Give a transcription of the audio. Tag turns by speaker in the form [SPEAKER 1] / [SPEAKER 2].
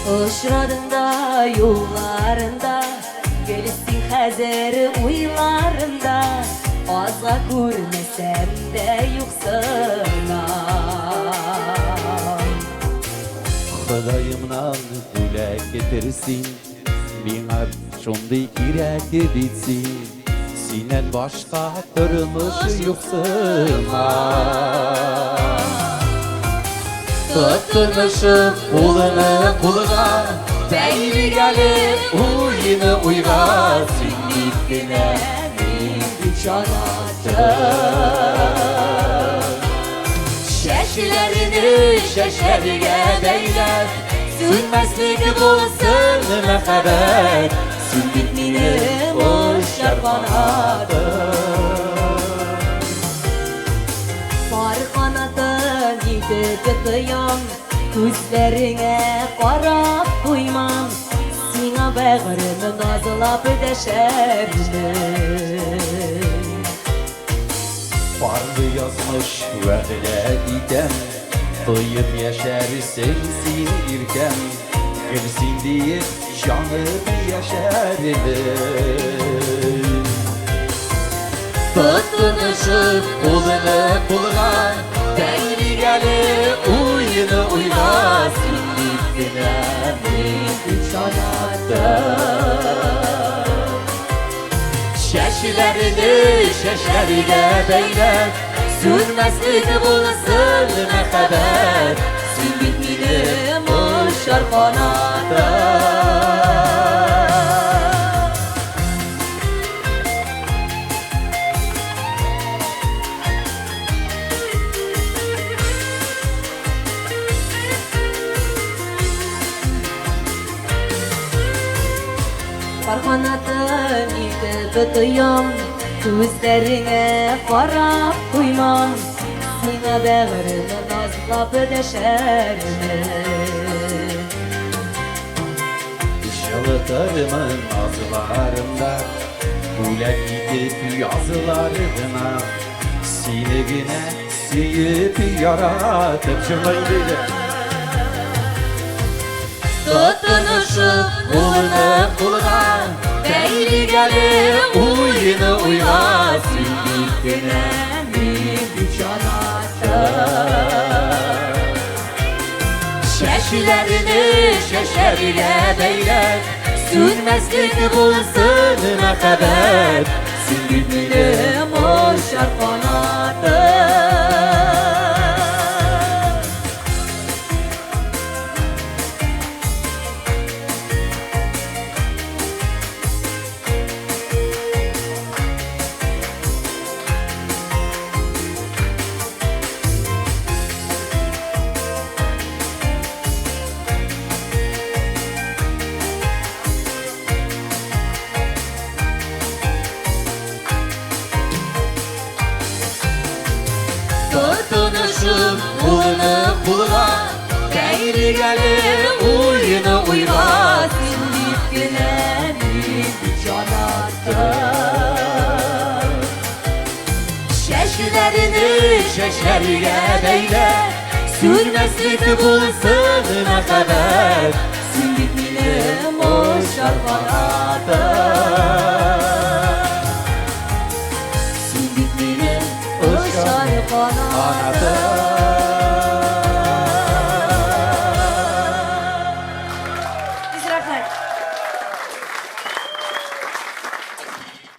[SPEAKER 1] Uçradığında yollarında, gelirsin hazır uylarında. Azla görmesem de yoksana.
[SPEAKER 2] Xudayımdan gülek getirsin, bana şunday kirek bitsin. Sinen başka türmüş yoksana. Tutturmuşum kulunu kuluna, beyli gelip uyunu uyga. Sinlikine bir çanaktır. Şeşlerini şeşeriye beyler, sünmeslik bulsun mehebet. Sündükmini o şarpanadır.
[SPEAKER 1] Farkanatın yedi kıyam, gözlerine qarab duymam. Sina bağrımı nazlap deşerim.
[SPEAKER 2] Vardı yazmış vədilə didəm, duyub yaşarısın sinirkəm. Gülsün deyib yanıb yaşarım. Tuttunuşup kulunu kuluna, beyli gelip uyunu uyga. Sinlikine bir çanaktır. Şeşlerini şeşeriye beyler, sürmeslik bulsun mehebet. Sümbütlinim o şarkanadır.
[SPEAKER 1] Farkanatın yedi kıyam, gözlerine qarab duymam. Sina bağrımı nazlap deşerim.
[SPEAKER 2] Şılıtırımın azlarında, Gülek gidip yazılarına. Siligine siyip yaratıp şırlaydı. Tuttunuşup kulunu kuluna, beyli gelip uyunu uyga. Sündüküne bir çanaktır. Şeşlerini şeşeriye beyler, sürmeslik bulsun mehebet. Sündükünim o şarkanadır. Tuttunuşum kulunu kuluna, beyli gelip uyunu uyga. Sinlikine bir çanaktır. Şeşlerini şeşeriye beyler, sürmeslik bulsun mehebet. Sinlikine o şarkanadır.